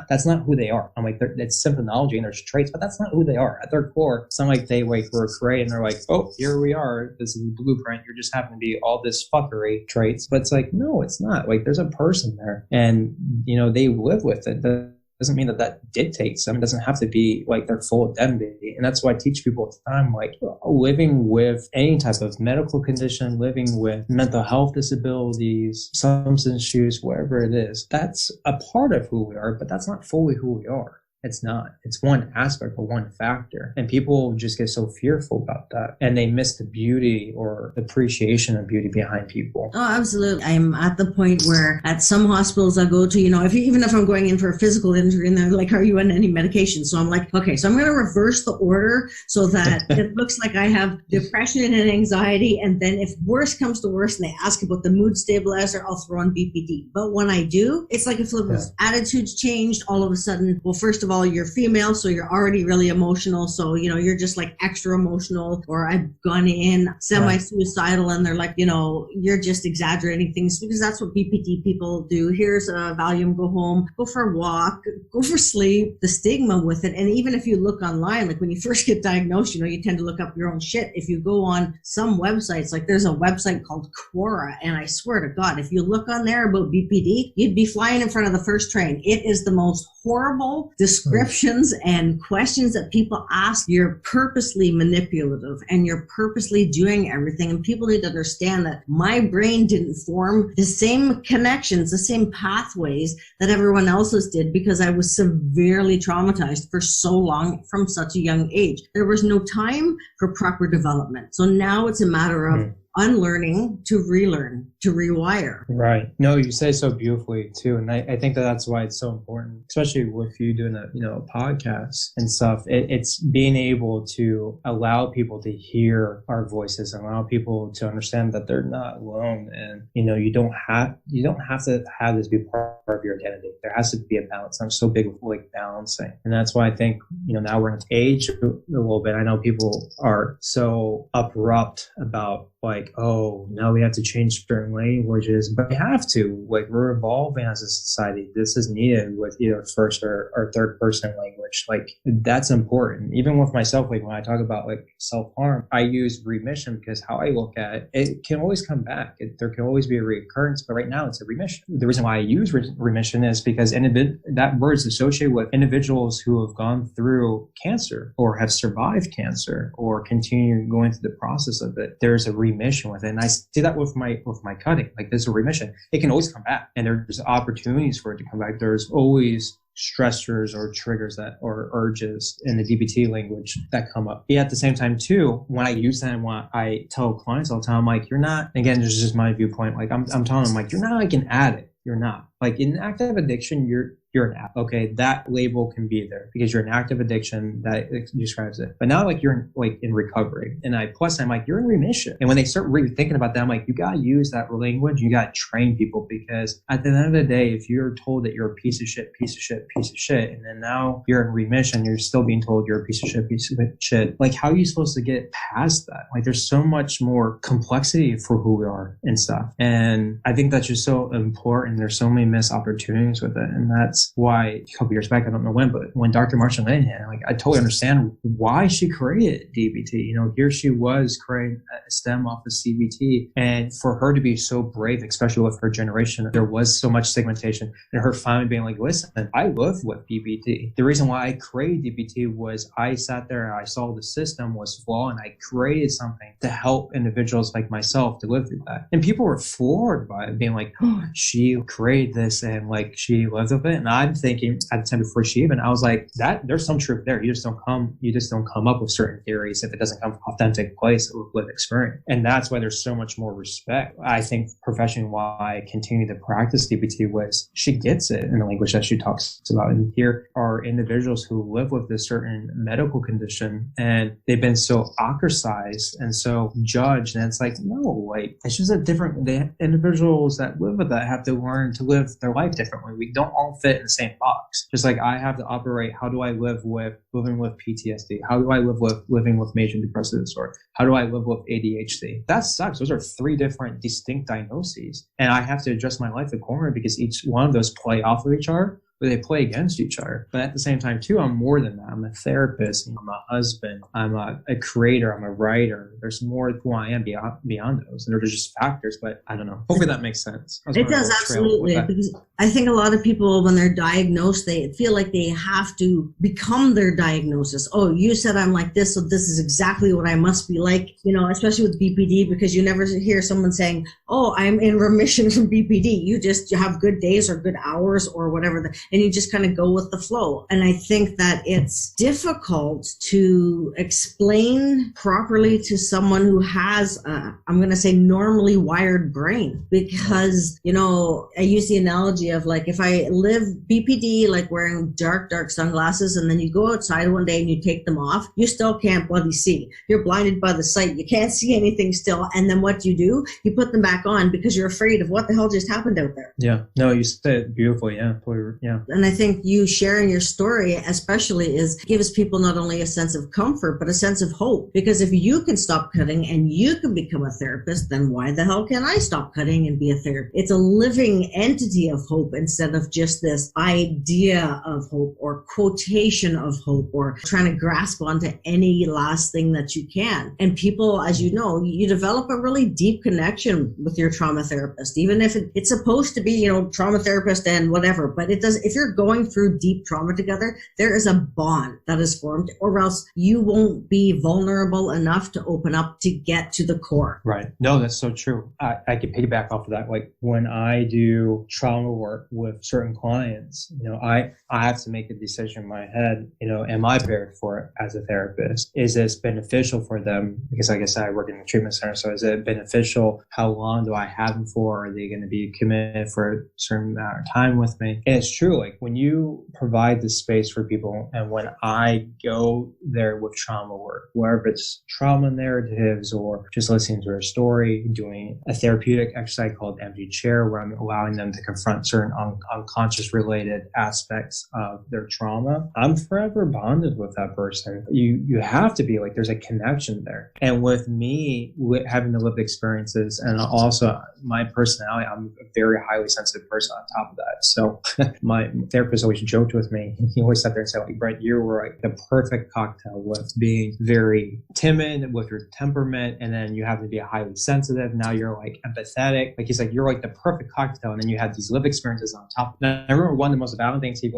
that's not who they are. I'm like, it's symptomatology and there's traits, but that's not who they are. At their core, it's not like they were created and they're like, oh, here we are. This is the blueprint. You're just happen to be all this fuckery traits. But it's like, no, it's not. Like there's a person there, and, they live with it. Doesn't mean that dictates them. It doesn't have to be like their full identity. And that's why I teach people at the time, like living with any type of medical condition, living with mental health disabilities, substance use, whatever it is, that's a part of who we are, but that's not fully who we are. It's not. It's one aspect or one factor. And people just get so fearful about that. And they miss the beauty or appreciation of beauty behind people. Oh, absolutely. I'm at the point where at some hospitals I go to, even if I'm going in for a physical injury and they're like, are you on any medication? So I'm like, okay, so I'm going to reverse the order so that it looks like I have depression and anxiety. And then if worse comes to worse and they ask about the mood stabilizer, I'll throw on BPD. But when I do, it's like a flip of attitudes changed all of a sudden. Well, first of all, you're female, so you're already really emotional. So, you're just like extra emotional, or I've gone in semi-suicidal and they're like, you're just exaggerating things, because that's what BPD people do. Here's a Valium, go home, go for a walk, go for sleep, the stigma with it. And even if you look online, like when you first get diagnosed, you tend to look up your own shit. If you go on some websites, like there's a website called Quora, and I swear to God, if you look on there about BPD, you'd be flying in front of the first train. It is the most horrible descriptions and questions that people ask. You're purposely manipulative and you're purposely doing everything. And people need to understand that my brain didn't form the same connections, the same pathways that everyone else's did, because I was severely traumatized for so long from such a young age. There was no time for proper development. So now it's a matter of unlearning to relearn, to rewire. Right. No, you say so beautifully too. And I think that's why it's so important, especially with you doing a podcast and stuff. It's being able to allow people to hear our voices and allow people to understand that they're not alone. And, you don't have to have this be part of your identity. There has to be a balance. I'm so big with like balancing. And that's why I think, now we're in an age a little bit. I know people are so abrupt about like, oh, now we have to change certain languages, but we have to. Like, we're evolving as a society. This is needed with either first or third person language. Like, that's important. Even with myself, like when I talk about like self-harm, I use remission because how I look at it, it can always come back. There can always be a reoccurrence, but right now it's a remission. The reason why I use remission is because that word is associated with individuals who have gone through cancer or have survived cancer or continue going through the process of it. There's a remission with it. And I see that with my cutting. Like, there's a remission. It can always come back, and there's opportunities for it to come back. There's always stressors or triggers or urges in the DBT language that come up. Yet at the same time too, when I use that and when I tell clients all the time, like, you're not, again, this is just my viewpoint. Like I'm telling them, like, you're not like an addict. You're not. Like, in active addiction, you're an addict. Okay, that label can be there because you're an active addiction that describes it. But now, like, you're in recovery. And I'm like, you're in remission. And when they start really thinking about that, I'm like, you got to use that language. You got to train people, because at the end of the day, if you're told that you're a piece of shit, and then now you're in remission, you're still being told you're a piece of shit. Like, how are you supposed to get past that? Like, there's so much more complexity for who we are and stuff. And I think that's just so important. There's so many missed opportunities with it. And that's why a couple years back, I don't know when, but when Dr. Marsha Linehan, like, I totally understand why she created DBT. Here she was creating a stem off of CBT. And for her to be so brave, especially with her generation, there was so much stigmatization, and her finally being like, listen, I live with DBT. The reason why I created DBT was I sat there and I saw the system was flawed, and I created something to help individuals like myself to live through that. And people were floored by it, being like, oh, she created this and like she lived with it. And I'm thinking at the time before she even, I was like, that there's some truth there. You just don't come up with certain theories if it doesn't come from authentic place with lived experience. And that's why there's so much more respect. I think professionally why I continue to practice DBT was she gets it in the language that she talks about. And here are individuals who live with this certain medical condition, and they've been so ostracized and so judged. And it's like, no, like, it's just the individuals that live with that have to learn to live their life differently. We don't all fit in the same box. Just like I have to operate, how do I live with living with PTSD? How do I live with living with major depressive disorder? How do I live with ADHD? That sucks. Those are 3 different distinct diagnoses. And I have to adjust my life accordingly because each one of those play off of each other. But they play against each other. But at the same time, too, I'm more than that. I'm a therapist. I'm a husband. I'm a creator. I'm a writer. There's more to who I am beyond those. And they're just factors, but I don't know. Hopefully that makes sense. It does, absolutely. Because I think a lot of people, when they're diagnosed, they feel like they have to become their diagnosis. Oh, you said I'm like this, so this is exactly what I must be like, especially with BPD, because you never hear someone saying, oh, I'm in remission from BPD. You have good days or good hours or whatever. And you just kind of go with the flow. And I think that it's difficult to explain properly to someone who has, I'm going to say, normally wired brain. Because, I use the analogy of, like, if I live BPD, like wearing dark sunglasses, and then you go outside one day and you take them off, you still can't bloody see. You're blinded by the sight. You can't see anything still. And then what do? You put them back on because you're afraid of what the hell just happened out there. Yeah. No, you said it beautifully. Yeah. Yeah. And I think you sharing your story especially gives people not only a sense of comfort, but a sense of hope. Because if you can stop cutting and you can become a therapist, then why the hell can I stop cutting and be a therapist? It's a living entity of hope instead of just this idea of hope or quotation of hope or trying to grasp onto any last thing that you can. And people, as you know, you develop a really deep connection with your trauma therapist, even if it's supposed to be, trauma therapist and whatever, but it does. If you're going through deep trauma together, there is a bond that is formed, or else you won't be vulnerable enough to open up to get to the core. Right. No, that's so true. I could piggyback off of that. Like when I do trauma work with certain clients, I have to make a decision in my head, am I prepared for it as a therapist? Is this beneficial for them? Because like I said, I work in a treatment center. So is it beneficial? How long do I have them for? Are they going to be committed for a certain amount of time with me? And it's true. Like when you provide the space for people, and when I go there with trauma work, whether it's trauma narratives or just listening to a story, doing a therapeutic exercise called empty chair, where I'm allowing them to confront certain unconscious related aspects of their trauma, I'm forever bonded with that person. You have to be like, there's a connection there. And with me, having the lived experiences and also my personality, I'm a very highly sensitive person on top of that. So my therapist always joked with me. He always sat there and said, like, Brent, you were like the perfect cocktail with being very timid with your temperament, and then you happen to be highly sensitive. Now you're like empathetic. Like he's like, you're like the perfect cocktail. And then you have these lived experiences on top. And I remember one of the most valuable things he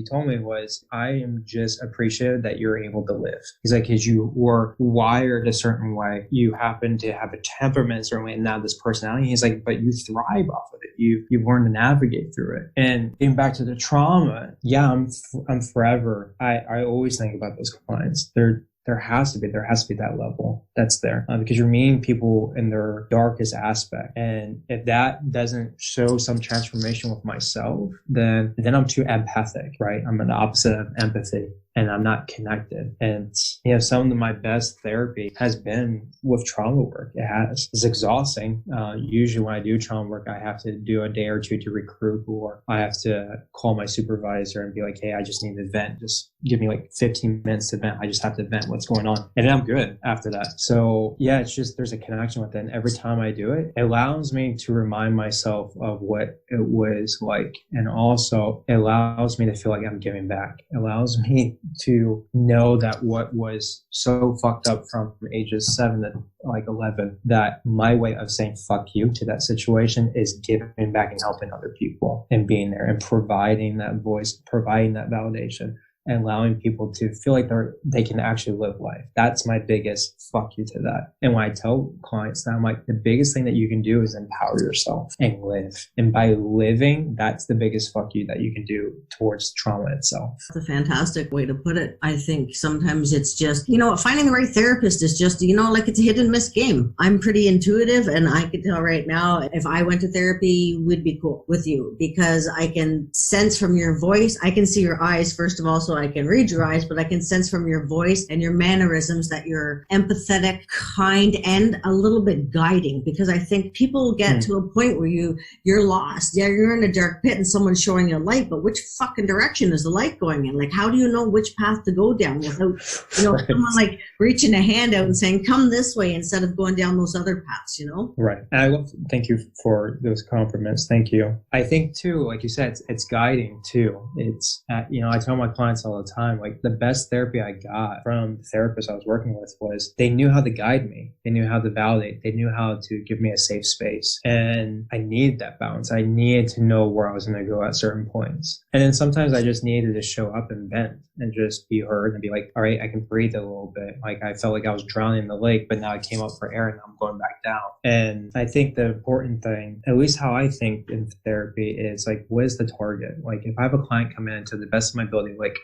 told me was, I am just appreciative that you're able to live. He's like, because you were wired a certain way. You happen to have a temperament a certain way, and now this personality. He's like, but you thrive off of it. You've learned to navigate through it. And getting back to the trauma, yeah, I'm forever. I always think about those clients. There has to be that level that's there because you're meeting people in their darkest aspect. And if that doesn't show some transformation with myself, then I'm too empathic, right? I'm the opposite of empathy. And I'm not connected. And, some of my best therapy has been with trauma work. It has. It's exhausting. Usually when I do trauma work, I have to do a day or two to regroup, or I have to call my supervisor and be like, hey, I just need to vent. Just give me like 15 minutes to vent. I just have to vent what's going on. And then I'm good after that. So yeah, it's just, there's a connection with it. And every time I do it, it allows me to remind myself of what it was like. And also it allows me to feel like I'm giving back. It allows me to know that what was so fucked up from ages 7 to like 11, that my way of saying fuck you to that situation is giving back and helping other people and being there and providing that voice, providing that validation, and allowing people to feel like they can actually live life. That's my biggest fuck you to that. And when I tell clients that, I'm like, the biggest thing that you can do is empower yourself and live. And by living, that's the biggest fuck you that you can do towards trauma itself. That's a fantastic way to put it. I think sometimes it's just, finding the right therapist is just, like it's a hit and miss game. I'm pretty intuitive, and I can tell right now, if I went to therapy, we'd be cool with you, because I can sense from your voice, I can see your eyes, first of all, so I can read your eyes, but I can sense from your voice and your mannerisms that you're empathetic, kind, and a little bit guiding, because I think people get to a point where you're lost. Yeah, you're in a dark pit and someone's showing you a light, but which fucking direction is the light going in? Like, how do you know which path to go down without, right. Someone like reaching a hand out and saying, come this way, instead of going down those other paths, Right. And thank you for those compliments. Thank you. I think too, like you said, it's guiding too. It's, I tell my clients all the time, like the best therapy I got from the therapist I was working with was they knew how to guide me. They knew how to validate. They knew how to give me a safe space. And I needed that balance. I needed to know where I was going to go at certain points. And then sometimes I just needed to show up and vent and just be heard and be like, all right, I can breathe a little bit. Like I felt like I was drowning in the lake, but now I came up for air and I'm going back down. And I think the important thing, at least how I think in therapy, is like, what is the target? Like if I have a client come in to the best of my ability, like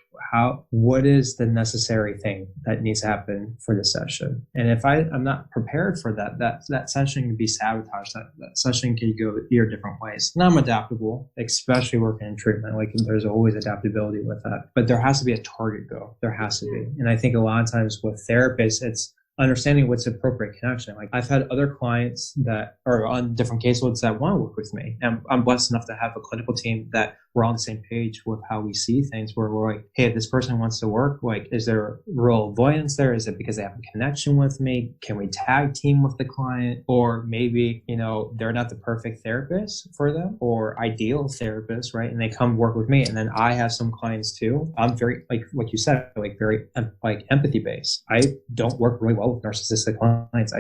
what is the necessary thing that needs to happen for the session? And if I'm not prepared for that session can be sabotaged. That session can go different ways. And I'm adaptable, especially working in treatment. Like there's always adaptability with that, but there has to be a target goal. There has to be. And I think a lot of times with therapists, it's understanding what's appropriate connection. Like I've had other clients that are on different caseloads that want to work with me. And I'm blessed enough to have a clinical team that we're on the same page with how we see things, where we're like, hey, if this person wants to work, like, is there real avoidance there? Is it because they have a connection with me? Can we tag team with the client? Or maybe, they're not the perfect therapist for them or ideal therapist, right? And they come work with me. And then I have some clients too. I'm very, like you said, very empathy based. I don't work really well with narcissistic clients.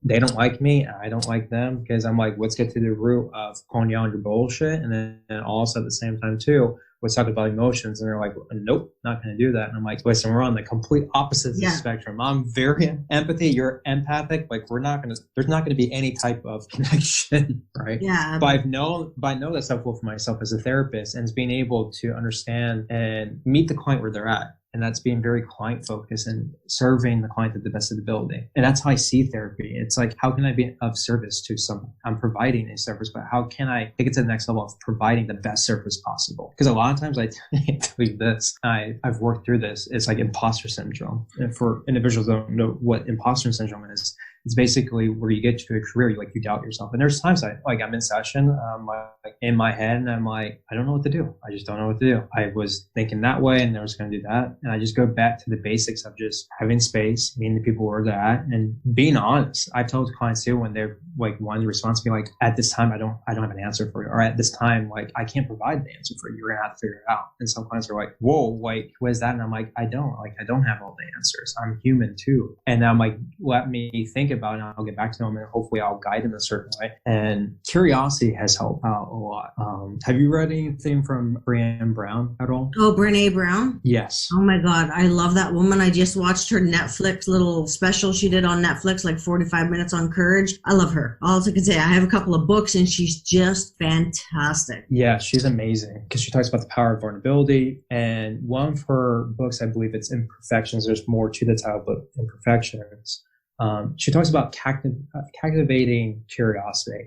They don't like me. And I don't like them, because I'm like, let's get to the root of calling you on your bullshit. And then also at the same time too, let's talk about emotions. And they're like, nope, not going to do that. And I'm like, listen, we're on the complete opposites of the spectrum. I'm very empathy. You're empathic. Like there's not going to be any type of connection, right? Yeah. But I know that stuff for myself as a therapist, and it's being able to understand and meet the client where they're at. And that's being very client focused and serving the client to the best of the ability. And that's how I see therapy. It's like, how can I be of service to someone? I'm providing a service, but how can I take it to the next level of providing the best service possible? Because a lot of times I tell you this, I've worked through this. It's like imposter syndrome. And for individuals who don't know what imposter syndrome is, it's basically where you get to a career, you doubt yourself. And there's times I'm in session, in my head, and I'm like, I don't know what to do. I just don't know what to do. I was thinking that way, and I was going to do that. And I just go back to the basics of just having space, meeting the people where they're at, and being honest. I told clients too, when they're wanting to respond to me, at this time, I don't have an answer for you. Or at this time, I can't provide the answer for you. You're going to have to figure it out. And some clients are like, whoa, what is that? And I'm like, I don't have all the answers. I'm human too. And I'm like, let me think about it, and I'll get back to them, and hopefully I'll guide them a certain way. And curiosity has helped out a lot. Have you read anything from Brené Brown at all? Oh, Brené Brown? Yes. Oh my God, I love that woman. I just watched her Netflix little special she did on Netflix, 45 minutes on courage. I love her. All I can say, I have a couple of books, and she's just fantastic. Yeah, she's amazing, because she talks about the power of vulnerability. And one of her books, I believe it's Imperfections. There's more to the title, but Imperfections. She talks about captivating curiosity.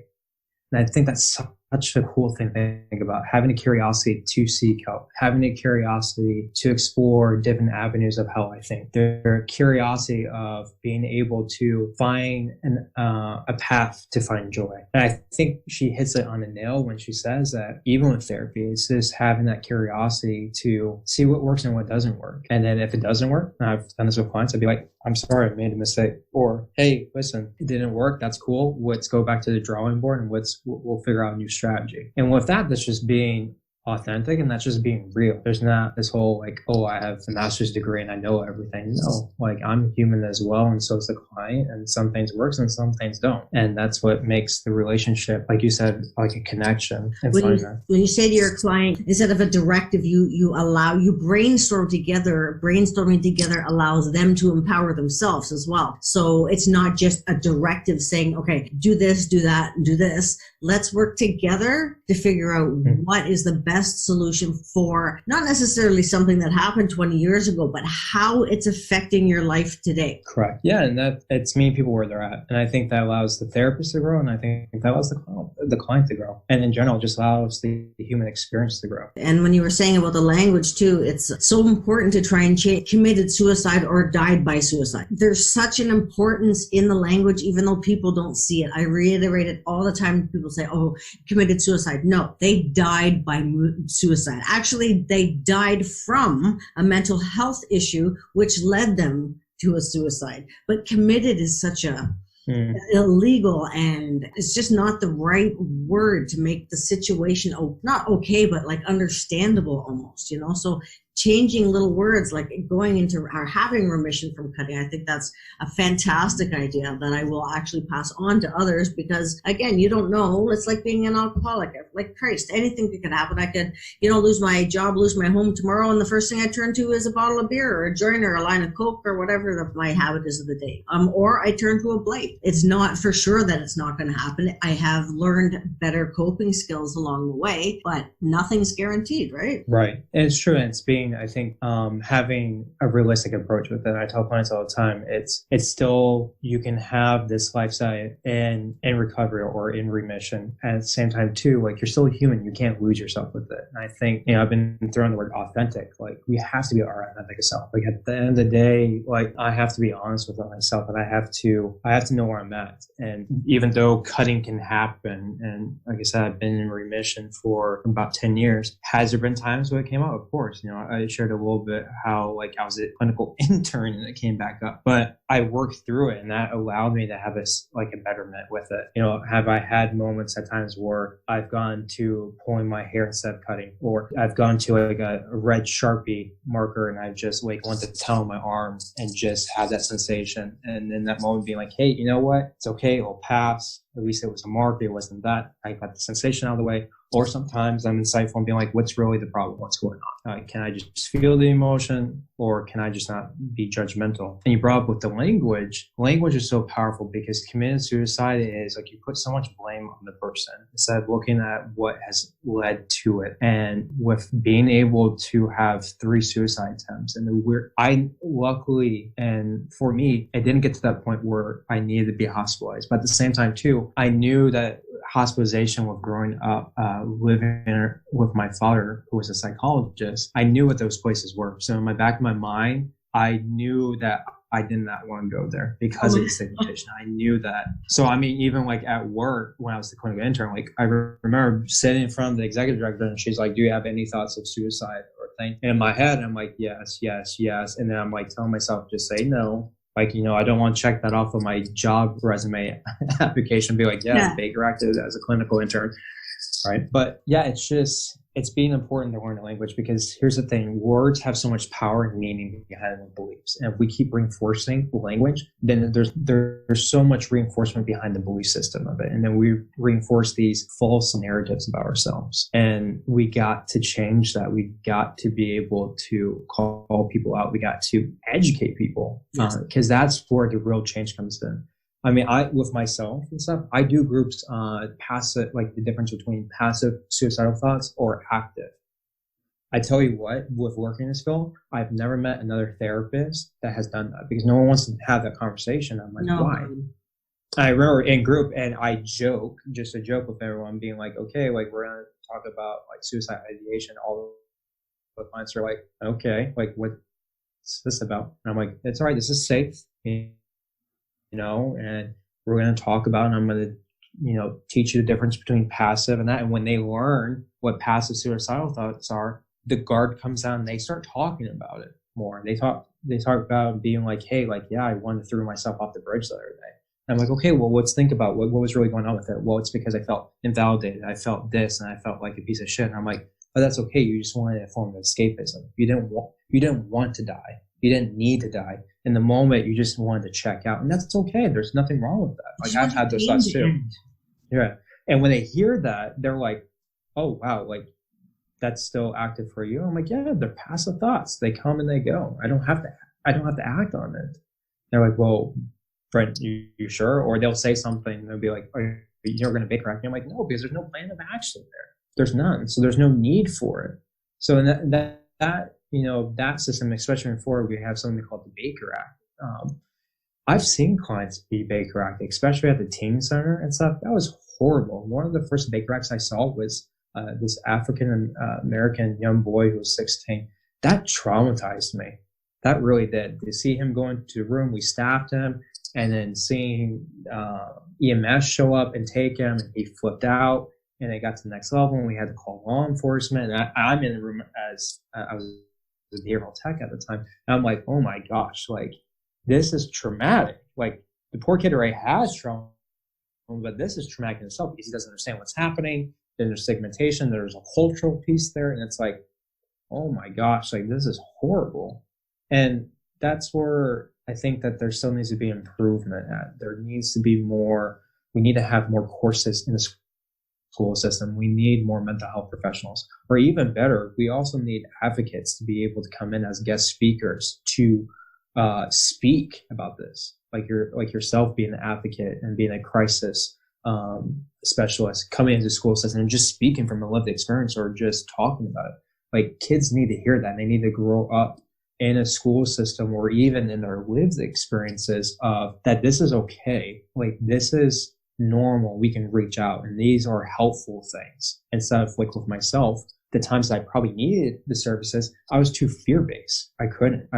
And I think that's such a cool thing to think about, having a curiosity to seek help, having a curiosity to explore different avenues of how I think. Their curiosity of being able to find a path to find joy. And I think she hits it on a nail when she says that even with therapy, it's just having that curiosity to see what works and what doesn't work. And then if it doesn't work, and I've done this with clients, I'd be like, I'm sorry, I made a mistake. Or, hey, listen, it didn't work. That's cool. Let's go back to the drawing board, and we'll figure out a new strategy. And with that, that's just being authentic, and that's just being real. There's not this whole I have a master's degree and I know everything. No, I'm human as well, and so is the client, and some things works and some things don't. And that's what makes the relationship, like you said, like a connection. When you say to your client, instead of a directive, you brainstorm together. Brainstorming together allows them to empower themselves as well. So it's not just a directive saying, okay, do this, do that, do this. Let's work together to figure out what is the best solution for not necessarily something that happened 20 years ago, but how it's affecting your life today. Correct. Yeah, and that it's meeting people where they're at. And I think that allows the therapist to grow, and I think that allows the client to grow. And in general, just allows the human experience to grow. And when you were saying about the language too, it's so important to try and change committed suicide or died by suicide. There's such an importance in the language, even though people don't see it. I reiterate it all the time. People say, oh, committed suicide. No, they died by suicide. Actually, they died from a mental health issue, which led them to a suicide. But committed is such a illegal, and it's just not the right word to make the situation not okay, but understandable almost, so changing little words like going into or having remission from cutting, I think that's a fantastic idea that I will actually pass on to others, because again, you don't know. It's like being an alcoholic. Like Christ, anything could happen. I could, lose my job, lose my home tomorrow, and the first thing I turn to is a bottle of beer or a joint or a line of Coke or whatever my habit is of the day. Or I turn to a blade. It's not for sure that it's not going to happen. I have learned better coping skills along the way, but nothing's guaranteed, right? Right. And it's true. And it's being, I think, having a realistic approach with it. I tell clients all the time, it's still, you can have this lifestyle in recovery or in remission. And at the same time too, you're still a human. You can't lose yourself with it. And I think, I've been throwing the word authentic. We have to be our ethic of self. Like at the end of the day, like I have to be honest with myself, and I have to know where I'm at. And even though cutting can happen, and like I said, I've been in remission for about 10 years. Has there been times where it came up? Of course. I shared a little bit how like I was a clinical intern and it came back up, but I worked through it, and that allowed me to have a betterment with it. Have I had moments at times where I've gone to pulling my hair instead of cutting, or I've gone to like a red Sharpie marker and I've just like went to tell my arm and just had that sensation, and in that moment being like, hey, you know what? It's okay. It'll pass. At least it was a mark. It wasn't that. I got the sensation out of the way. Or sometimes I'm insightful and being like, what's really the problem? What's going on? Can I just feel the emotion, or can I just not be judgmental? And you brought up with the language. Language is so powerful because committed suicide is like you put so much blame on the person instead of looking at what has led to it. And with being able to have 3 suicide attempts, and I luckily, and for me, I didn't get to that point where I needed to be hospitalized. But at the same time too, I knew that hospitalization with growing up, living with my father, who was a psychologist, I knew what those places were. So in the back of my mind, I knew that I did not want to go there because of the stigmatization. I knew that. So, I mean, even like at work, when I was the clinical intern, like I remember sitting in front of the executive director and she's like, do you have any thoughts of suicide or thing? And in my head, I'm like, yes, yes, yes. And then I'm like telling myself, just say no. Like, I don't want to check that off of my job resume application, be like, yeah. Baker acted as a clinical intern. Right. But yeah, it's being important to learn the language, because here's the thing, words have so much power and meaning behind the beliefs. And if we keep reinforcing language, then there's so much reinforcement behind the belief system of it. And then we reinforce these false narratives about ourselves. And we got to change that. We got to be able to call people out. We got to educate people, because that's where the real change comes in. I mean, with myself and stuff, I do groups, passive, like the difference between passive suicidal thoughts or active. I tell you what, with working in this field, I've never met another therapist that has done that, because no one wants to have that conversation. I'm like, why? I remember in group, and I joke with everyone, being like, okay, like we're going to talk about like suicide ideation. All the clients are like, okay, like what's this about? And I'm like, it's all right. This is safe. And we're going to talk about, and I'm going to, teach you the difference between passive and that. And when they learn what passive suicidal thoughts are, the guard comes down and they start talking about it more. They talk about being like, hey, like, yeah, I wanted to throw myself off the bridge the other day. And I'm like, okay, well, let's think about what was really going on with it. Well, it's because I felt invalidated. I felt this, and I felt like a piece of shit. And I'm like, oh, that's okay. You just wanted a form of escapism. You didn't want to die. You didn't need to die. In the moment, you just wanted to check out, and that's okay. There's nothing wrong with that. Like I've had those thoughts too. Yeah. And when they hear that, they're like, oh, wow, like that's still active for you. I'm like, yeah, they're passive thoughts. They come and they go. I don't have to act on it. They're like, well, Brent, you sure? Or they'll say something and they'll be like, oh, you're going to Baker act. I'm like, no, because there's no plan of action there. There's none. So there's no need for it. So in that system, especially in Florida, we have something called the Baker Act. I've seen clients be Baker Act, especially at the teen center and stuff. That was horrible. One of the first Baker Acts I saw was this African American young boy who was 16. That traumatized me. That really did. To see him go into the room, we staffed him, and then seeing EMS show up and take him, and he flipped out, and it got to the next level, and we had to call law enforcement. And I'm in the room as I was a behavioral tech at the time. And I'm like, oh my gosh, like this is traumatic. Like the poor kid already has trauma, but this is traumatic in itself because he doesn't understand what's happening. Then there's segmentation. There's a cultural piece there. And it's like, oh my gosh, like this is horrible. And that's where I think that there still needs to be improvement at. There needs to be more, we need to have more courses in the school system. We need more mental health professionals, or even better, we also need advocates to be able to come in as guest speakers to speak about this, like yourself being an advocate and being a crisis specialist coming into the school system and just speaking from a lived experience or just talking about it. Like kids need to hear that. They need to grow up in a school system or even in their lived experiences of that this is okay. Like this is normal. We can reach out, and these are helpful things. Instead of like with myself, the times that I probably needed the services, I was too fear-based. I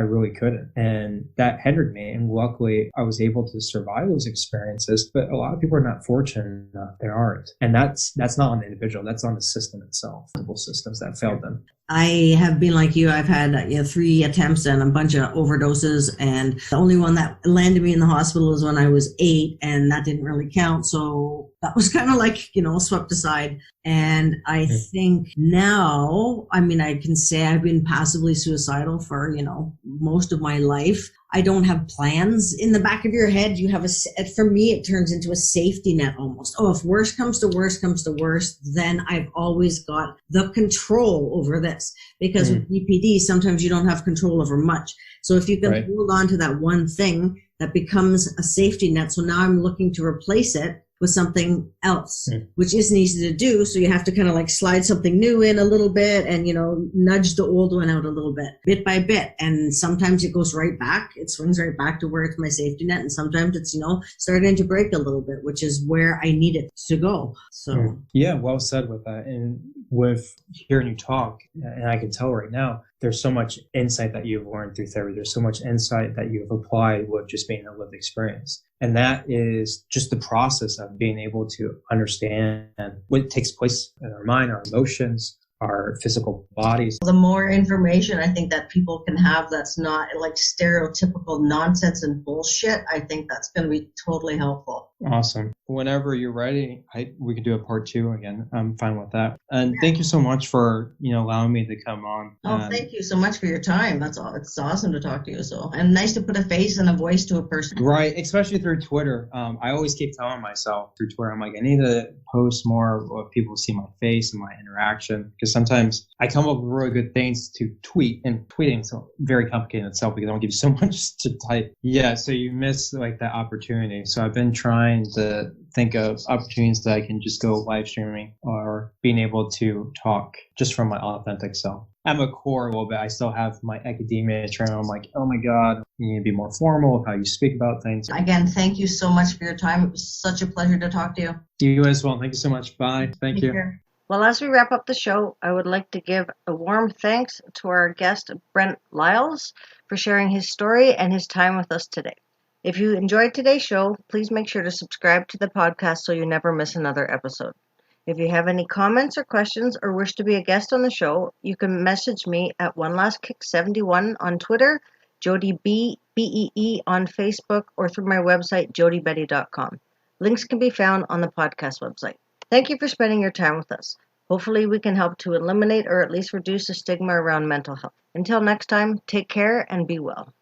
really couldn't. And that hindered me. And luckily I was able to survive those experiences. But a lot of people are not fortunate enough. They aren't. And that's not on the individual. That's on the system itself, multiple systems that failed them. I have been like you. I've had 3 attempts and a bunch of overdoses. And the only one that landed me in the hospital was when I was 8, and that didn't really count. So that was kind of like, swept aside. And I think now, I can say I've been passively suicidal for, most of my life. I don't have plans in the back of your head. You have for me, it turns into a safety net almost. Oh, if worst comes to worst, then I've always got the control over this. Because with BPD, sometimes you don't have control over much. So if you can hold on to that one thing, that becomes a safety net. So now I'm looking to replace it with something else, which isn't easy to do. So you have to kind of like slide something new in a little bit and, nudge the old one out a little bit by bit. And sometimes it goes right back. It swings right back to where it's my safety net. And sometimes it's, starting to break a little bit, which is where I need it to go. So yeah, well said with that. And with hearing you talk, and I can tell right now, there's so much insight that you've learned through therapy. There's so much insight that you've applied with just being a lived experience. And that is just the process of being able to understand what takes place in our mind, our emotions, our physical bodies. The more information I think that people can have that's not like stereotypical nonsense and bullshit, I think that's going to be totally helpful. Awesome. Whenever you're ready, we could do a part 2 again. I'm fine with that. And thank you so much for, allowing me to come on. Oh, thank you so much for your time. That's all. It's awesome to talk to you. And nice to put a face and a voice to a person. Right. Especially through Twitter. I always keep telling myself through Twitter, I'm like, I need to post more of people see my face and my interaction. Because sometimes I come up with really good things to tweet, and tweeting is very complicated in itself because I don't give you so much to type. Yeah. So you miss like that opportunity. So I've been trying to think of opportunities that I can just go live streaming or being able to talk just from my authentic self. At my core a little bit, I still have my academia training. I'm like, oh my God, you need to be more formal with how you speak about things. Again, thank you so much for your time. It was such a pleasure to talk to you. You as well. Thank you so much. Bye. Thank you. Care. Well, as we wrap up the show, I would like to give a warm thanks to our guest, Brent Lyles, for sharing his story and his time with us today. If you enjoyed today's show, please make sure to subscribe to the podcast so you never miss another episode. If you have any comments or questions or wish to be a guest on the show, you can message me at OneLastKick71 on Twitter, Jody BEE on Facebook, or through my website, jodybetty.com. Links can be found on the podcast website. Thank you for spending your time with us. Hopefully we can help to eliminate or at least reduce the stigma around mental health. Until next time, take care and be well.